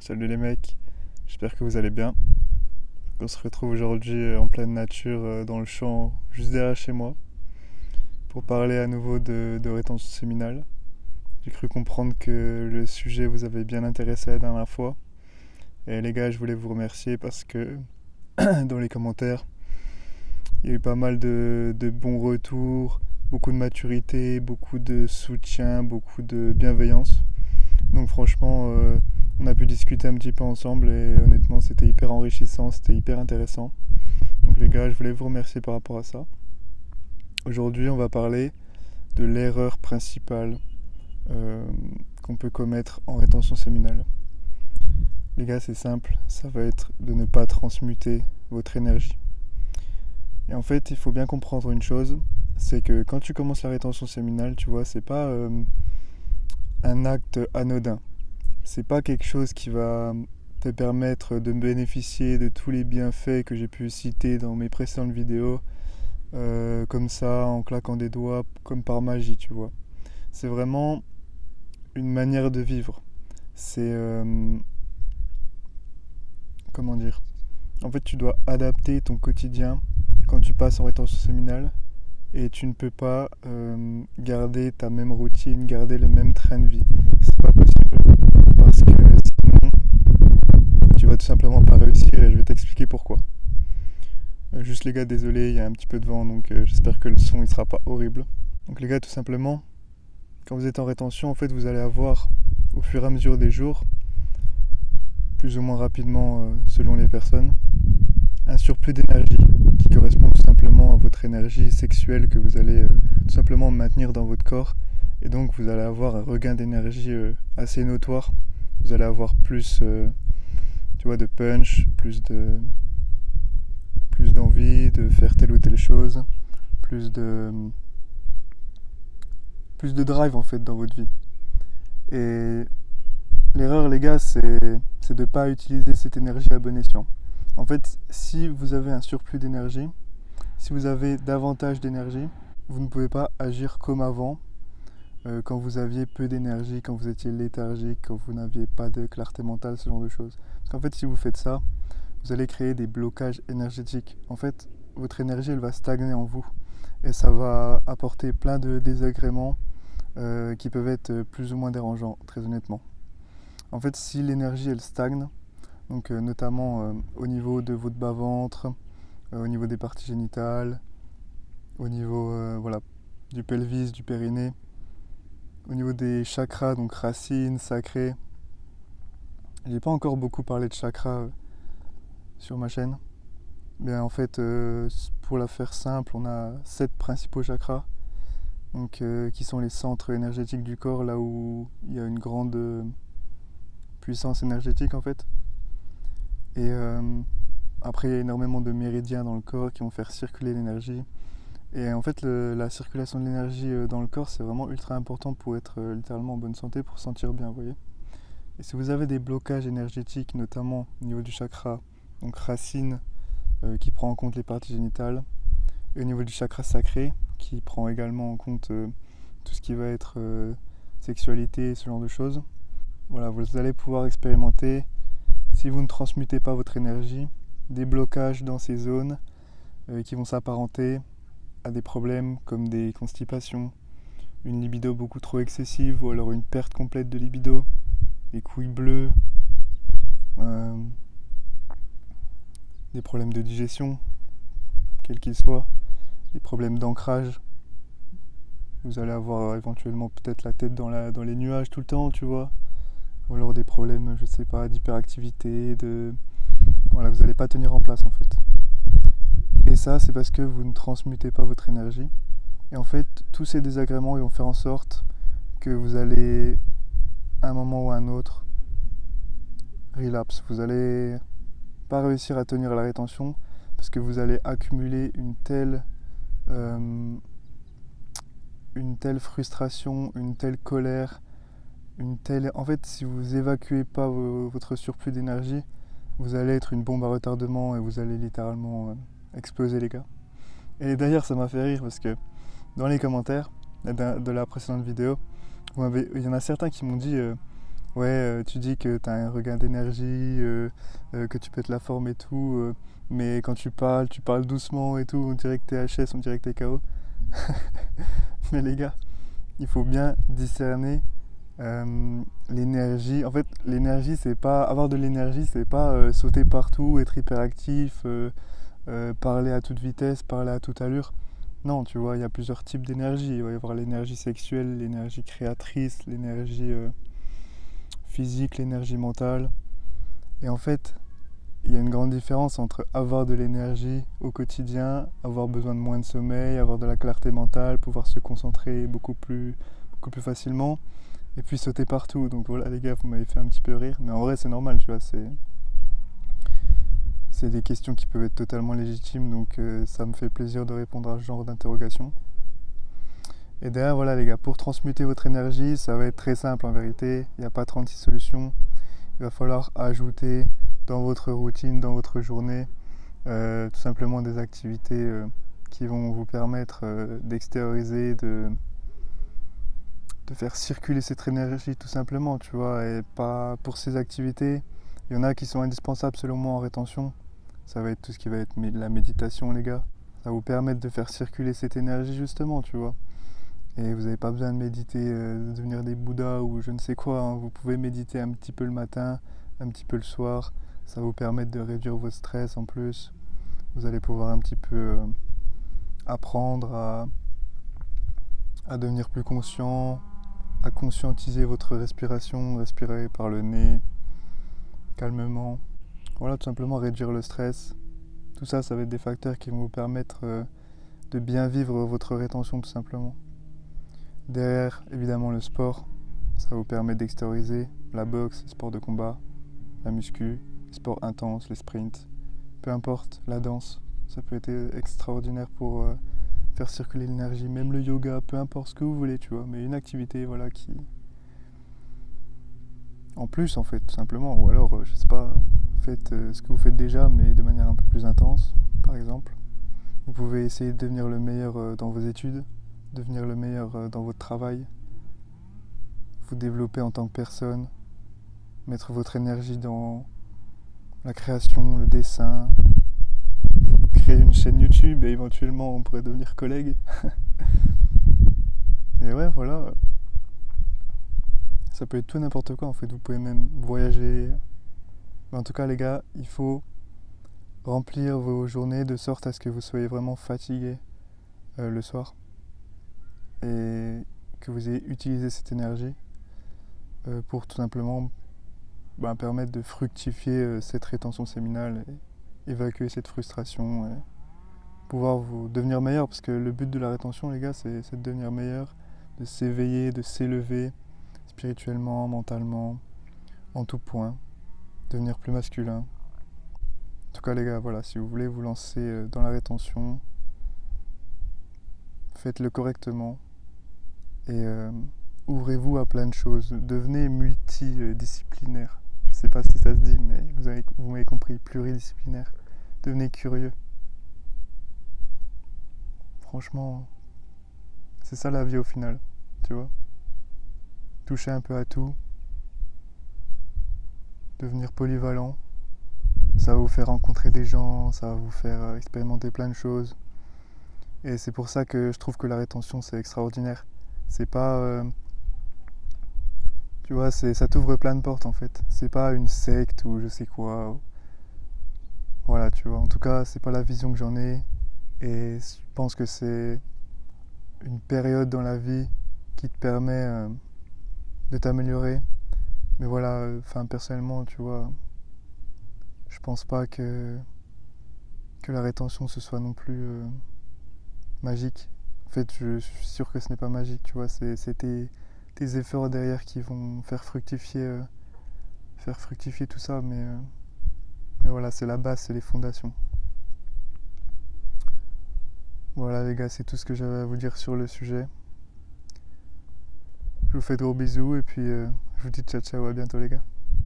Salut les mecs, j'espère que vous allez bien. On se retrouve aujourd'hui en pleine nature dans le champ juste derrière chez moi pour parler à nouveau de rétention séminale. J'ai cru comprendre que le sujet vous avait bien intéressé la dernière fois. Et les gars, je voulais vous remercier parce que dans les commentaires, il y a eu pas mal de bons retours, beaucoup de maturité, beaucoup de soutien, beaucoup de bienveillance. Donc franchement, on a pu discuter un petit peu ensemble et honnêtement c'était hyper enrichissant, c'était hyper intéressant. Donc les gars, je voulais vous remercier par rapport à ça. Aujourd'hui, on va parler de l'erreur principale euh, qu'on peut commettre en rétention séminale. Les gars, c'est simple, ça va être de ne pas transmuter votre énergie. Et en fait, il faut bien comprendre une chose, c'est que quand tu commences la rétention séminale, tu vois, c'est pas un acte anodin. C'est pas quelque chose qui va te permettre de bénéficier de tous les bienfaits que j'ai pu citer dans mes précédentes vidéos, comme ça, en claquant des doigts, comme par magie, tu vois. C'est vraiment une manière de vivre. C'est, comment dire. En fait, tu dois adapter ton quotidien quand tu passes en rétention séminale et tu ne peux pas garder ta même routine, garder le même train de vie. C'est pas possible parce que sinon tu vas tout simplement pas réussir et je vais t'expliquer pourquoi. Juste les gars, désolé, il y a un petit peu de vent donc j'espère que le son il sera pas horrible. Donc les gars, tout simplement, quand vous êtes en rétention, en fait, vous allez avoir au fur et à mesure des jours, plus ou moins rapidement selon les personnes, un surplus d'énergie qui correspond tout simplement à votre énergie sexuelle que vous allez tout simplement maintenir dans votre corps. Et donc vous allez avoir un regain d'énergie assez notoire. Vous allez avoir plus tu vois, de punch, plus d'envie de faire telle ou telle chose, plus de, plus de drive en fait dans votre vie. Et l'erreur les gars, c'est de ne pas utiliser cette énergie à bon escient. En fait, si vous avez un surplus d'énergie, si vous avez davantage d'énergie, vous ne pouvez pas agir comme avant, quand vous aviez peu d'énergie, quand vous étiez léthargique, quand vous n'aviez pas de clarté mentale, ce genre de choses. Parce qu'en fait, si vous faites ça, vous allez créer des blocages énergétiques. En fait, votre énergie, elle va stagner en vous. Et ça va apporter plein de désagréments qui peuvent être plus ou moins dérangeants, très honnêtement. En fait, si l'énergie, elle stagne, donc notamment au niveau de votre bas-ventre, au niveau des parties génitales, au niveau voilà, du pelvis, du périnée, au niveau des chakras, donc racines, sacrées. J'ai pas encore beaucoup parlé de chakras sur ma chaîne. Mais en fait, pour la faire simple, on a 7 principaux chakras, donc, qui sont les centres énergétiques du corps, là où il y a une grande puissance énergétique en fait. Et après, il y a énormément de méridiens dans le corps qui vont faire circuler l'énergie. Et en fait, la circulation de l'énergie dans le corps, c'est vraiment ultra important pour être littéralement en bonne santé, pour se sentir bien, vous voyez. Et si vous avez des blocages énergétiques, notamment au niveau du chakra, donc racine, qui prend en compte les parties génitales, et au niveau du chakra sacré, qui prend également en compte tout ce qui va être sexualité, ce genre de choses, voilà, vous allez pouvoir expérimenter, si vous ne transmutez pas votre énergie, des blocages dans ces zones qui vont s'apparenter à des problèmes comme des constipations, une libido beaucoup trop excessive ou alors une perte complète de libido, des couilles bleues, euh, des problèmes de digestion, quels qu'ils soient, des problèmes d'ancrage. Vous allez avoir éventuellement peut-être la tête dans les nuages tout le temps, tu vois. Ou alors des problèmes, je sais pas, d'hyperactivité, Voilà, vous n'allez pas tenir en place en fait. Et ça, c'est parce que vous ne transmutez pas votre énergie. Et en fait, tous ces désagréments, ils vont faire en sorte que vous allez, à un moment ou à un autre, relapse. Vous allez pas réussir à tenir la rétention parce que vous allez accumuler euh, une telle frustration, une telle colère, une telle... En fait, si vous évacuez pas votre surplus d'énergie, vous allez être une bombe à retardement et vous allez littéralement exploser les gars. Et d'ailleurs, ça m'a fait rire parce que dans les commentaires de la précédente vidéo, il y en a certains qui m'ont dit Ouais, tu dis que tu as un regain d'énergie, que tu pètes la forme et tout, mais quand tu parles doucement et tout, on dirait que t'es HS, on dirait que t'es KO. Mais les gars, il faut bien discerner l'énergie. En fait, l'énergie, c'est pas avoir de l'énergie, c'est pas sauter partout, être hyperactif, parler à toute vitesse, parler à toute allure. Non, tu vois, il y a plusieurs types d'énergie. Il va y avoir l'énergie sexuelle, l'énergie créatrice, l'énergie physique, l'énergie mentale. Et en fait, il y a une grande différence entre avoir de l'énergie au quotidien, avoir besoin de moins de sommeil, avoir de la clarté mentale, pouvoir se concentrer beaucoup plus facilement, et puis sauter partout. Donc voilà les gars, vous m'avez fait un petit peu rire, mais en vrai c'est normal, tu vois, c'est des questions qui peuvent être totalement légitimes, donc ça me fait plaisir de répondre à ce genre d'interrogation. Et derrière, voilà les gars, pour transmuter votre énergie, ça va être très simple en vérité, il n'y a pas 36 solutions. Il va falloir ajouter dans votre routine, dans votre journée, tout simplement des activités qui vont vous permettre d'extérioriser, de faire circuler cette énergie tout simplement, tu vois. Et pas pour ces activités, il y en a qui sont indispensables selon moi en rétention. Ça va être tout ce qui va être la méditation, les gars. Ça va vous permettre de faire circuler cette énergie justement, tu vois. Et vous n'avez pas besoin de méditer, de devenir des bouddhas ou je ne sais quoi, hein. Vous pouvez méditer un petit peu le matin, un petit peu le soir. Ça va vous permettre de réduire votre stress en plus. Vous allez pouvoir un petit peu apprendre à devenir plus conscient, à conscientiser votre respiration, respirer par le nez, calmement. Voilà, tout simplement réduire le stress. Tout ça, ça va être des facteurs qui vont vous permettre de bien vivre votre rétention tout simplement. Derrière, évidemment, le sport, ça vous permet d'extérioriser la boxe, les sports de combat, la muscu, les sports intenses, les sprints, peu importe, la danse, ça peut être extraordinaire pour faire circuler l'énergie, même le yoga, peu importe ce que vous voulez, tu vois, mais une activité, voilà, qui... En plus, en fait, tout simplement, ou alors, je sais pas, faites ce que vous faites déjà, mais de manière un peu plus intense, par exemple. Vous pouvez essayer de devenir le meilleur dans vos études, devenir le meilleur dans votre travail, vous développer en tant que personne, mettre votre énergie dans la création, le dessin, créer une chaîne YouTube et éventuellement on pourrait devenir collègue. Et ouais, voilà, ça peut être tout n'importe quoi en fait, vous pouvez même voyager. Mais en tout cas les gars, il faut remplir vos journées de sorte à ce que vous soyez vraiment fatigué le soir et que vous ayez utilisé cette énergie pour tout simplement permettre de fructifier cette rétention séminale et évacuer cette frustration et pouvoir vous devenir meilleur parce que le but de la rétention les gars c'est de devenir meilleur, de s'éveiller, de s'élever spirituellement, mentalement, en tout point, devenir plus masculin. En tout cas les gars, voilà, si vous voulez vous lancer dans la rétention, faites-le correctement et ouvrez-vous à plein de choses, devenez multidisciplinaire. Je sais pas si ça se dit, mais vous m'avez compris, pluridisciplinaire. Devenez curieux. Franchement, c'est ça la vie au final, tu vois. Toucher un peu à tout, devenir polyvalent, ça va vous faire rencontrer des gens, ça va vous faire expérimenter plein de choses. Et c'est pour ça que je trouve que la rétention c'est extraordinaire. C'est pas... tu vois, ça t'ouvre plein de portes en fait. C'est pas une secte ou je sais quoi. Voilà, tu vois. En tout cas, c'est pas la vision que j'en ai. Et je pense que c'est une période dans la vie qui te permet de t'améliorer. Mais voilà, personnellement, tu vois, je pense pas que la rétention ce soit non plus magique. En fait, je suis sûr que ce n'est pas magique, tu vois. C'est tes efforts derrière qui vont faire fructifier tout ça. Mais voilà, c'est la base, c'est les fondations. Voilà les gars, c'est tout ce que j'avais à vous dire sur le sujet. Je vous fais de gros bisous et puis je vous dis ciao ciao, à bientôt les gars.